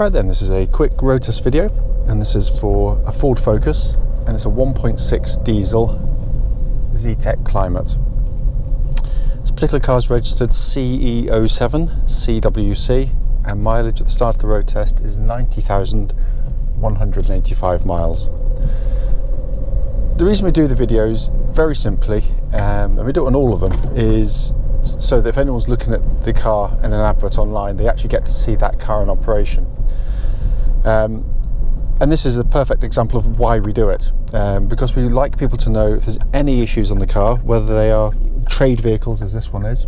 Right then, this is a quick road test video, and this is for a Ford Focus, and it's a 1.6 diesel Zetec Climate. This particular car is registered CE07CWC, and mileage at the start of the road test is 90,185 miles. The reason we do the videos, very simply, and we do it on all of them, is so that if anyone's looking at the car in an advert online, they actually get to see that car in operation. And this is a perfect example of why we do it, because we like people to know if there's any issues on the car, whether they are trade vehicles, as this one is,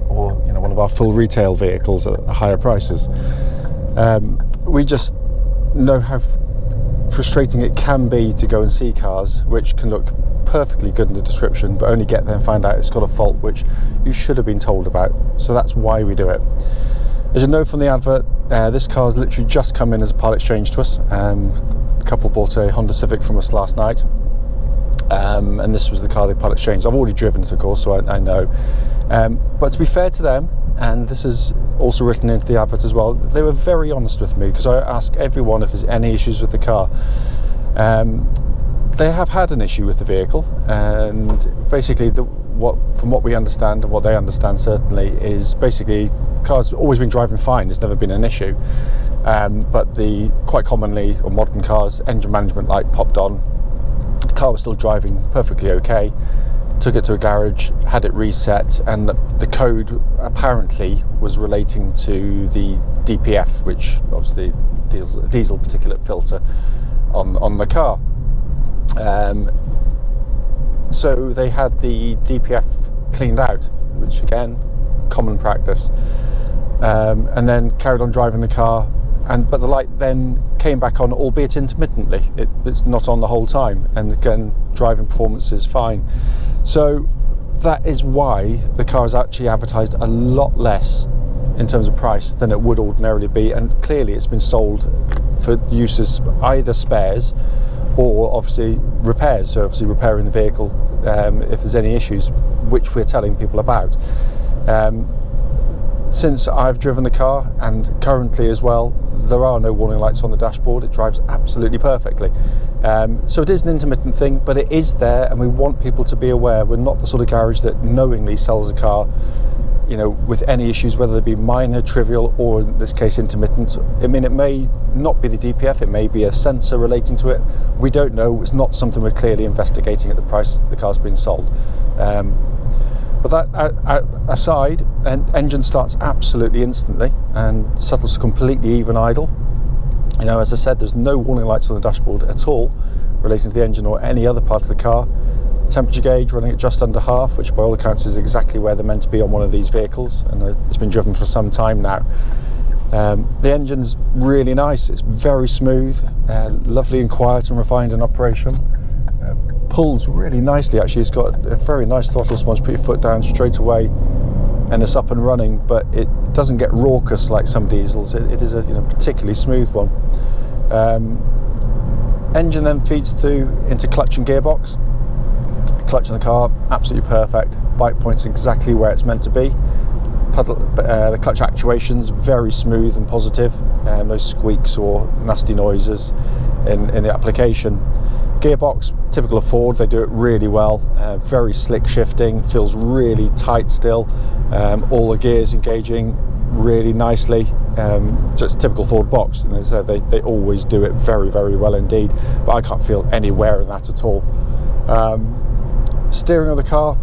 or one of our full retail vehicles at higher prices. We just know how frustrating it can be to go and see cars which can look perfectly good in the description, but only get there and find out it's got a fault which you should have been told about. So that's why we do it. As you know from the advert, this car's literally just come in as a part exchange to us. A couple bought a Honda Civic from us last night, and this was the car they part exchanged. I've already driven it, of course, so I know. But to be fair to them, and this is also written into the advert as well, they were very honest with me, because I ask everyone if there's any issues with the car. They have had an issue with the vehicle, and basically from what we understand and what they understand certainly is basically the car's always been driving fine, there's never been an issue, but quite commonly on modern cars, engine management light popped on, the car was still driving perfectly okay, took it to a garage, had it reset, and the code apparently was relating to the DPF, which obviously diesel particulate filter on the car. So they had the DPF cleaned out, which again, common practice, and then carried on driving the car, but the light then came back on, albeit intermittently. It's not on the whole time, and again, driving performance is fine. So that is why the car is actually advertised a lot less in terms of price than it would ordinarily be, and clearly it's been sold for uses either spares or obviously repairs, so obviously repairing the vehicle if there's any issues, which we're telling people about. Since I've driven the car, and currently as well, there are no warning lights on the dashboard. It drives absolutely perfectly. So it is an intermittent thing, but it is there, and we want people to be aware we're not the sort of garage that knowingly sells a car with any issues, whether they be minor, trivial, or in this case intermittent. I mean, it may not be the DPF, it may be a sensor relating to it. We don't know. It's not something we're clearly investigating at the price the car's being sold. But that aside, an engine starts absolutely instantly and settles to completely even idle. As I said, there's no warning lights on the dashboard at all relating to the engine or any other part of the car. Temperature gauge running at just under half, which by all accounts is exactly where they're meant to be on one of these vehicles, and it's been driven for some time now. The engine's really nice, it's very smooth, lovely and quiet and refined in operation. Pulls really nicely actually, it's got a very nice throttle response. Put your foot down straight away and it's up and running, but it doesn't get raucous like some diesels. It is a particularly smooth one. Engine then feeds through into clutch and gearbox. Clutch in the car, absolutely perfect. Bike point's exactly where it's meant to be. The clutch actuation's very smooth and positive, no squeaks or nasty noises in the application. Gearbox, typical of Ford, they do it really well. Very slick shifting, feels really tight still. All the gears engaging really nicely. So it's a typical Ford box, and so they always do it very, very well indeed. But I can't feel any wear in that at all. Steering of the car,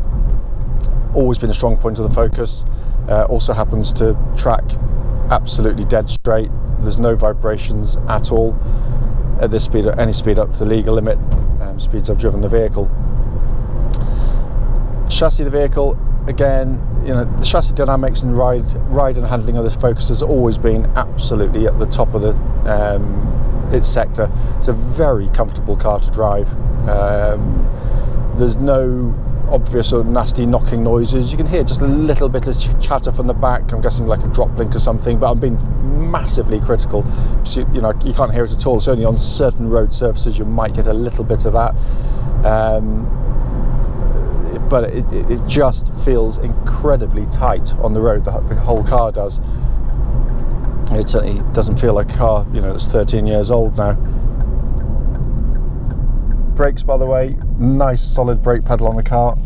always been a strong point of the Focus. Also happens to track absolutely dead straight. There's no vibrations at all at this speed, or any speed up to the legal limit speeds I've driven the vehicle. Chassis of the vehicle, again, the chassis dynamics and ride and handling of this Focus has always been absolutely at the top of its sector. It's a very comfortable car to drive. There's no obvious or nasty knocking noises. You can hear just a little bit of chatter from the back, I'm guessing like a drop link or something, but I'm being massively critical. So, you can't hear it at all. It's only on certain road surfaces you might get a little bit of that. But it just feels incredibly tight on the road, the whole car does. It certainly doesn't feel like a car, you know, that's 13 years old now. Brakes, by the way, nice solid brake pedal on the car.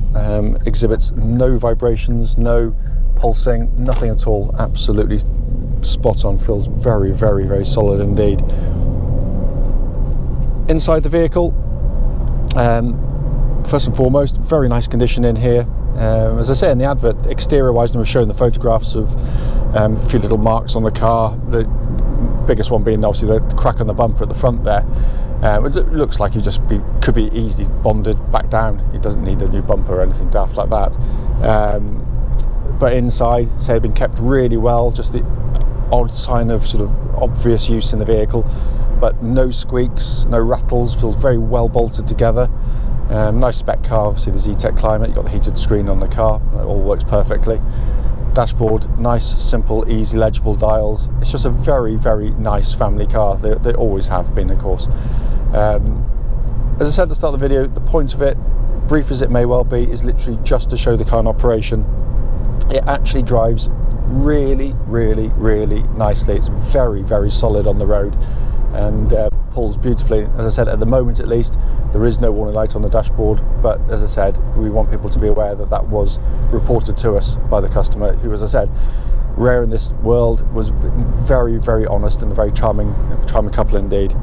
Exhibits no vibrations, no pulsing, nothing at all. Absolutely spot on. Feels very, very, very solid indeed. Inside the vehicle, first and foremost, very nice condition in here. As I say in the advert, exterior wise, we've shown the photographs of a few little marks on the car, the biggest one being obviously the crack on the bumper at the front there. It looks like he could be easily bonded back down. He doesn't need a new bumper or anything daft like that. But inside, say, been kept really well, just the odd sign of sort of obvious use in the vehicle, but no squeaks, no rattles, feels very well bolted together. Nice spec car, obviously the Zetec Climate, you've got the heated screen on the car, that all works perfectly. Dashboard, nice, simple, easy, legible dials. It's just a very, very nice family car. They always have been, of course. As I said at the start of the video, the point of it, brief as it may well be, is literally just to show the car in operation. It actually drives really, really, really nicely. It's very, very solid on the road and pulls beautifully. As I said, at the moment at least, there is no warning light on the dashboard, but as I said, we want people to be aware that that was reported to us by the customer, who, as I said, rare in this world, was very, very honest and a very charming couple indeed.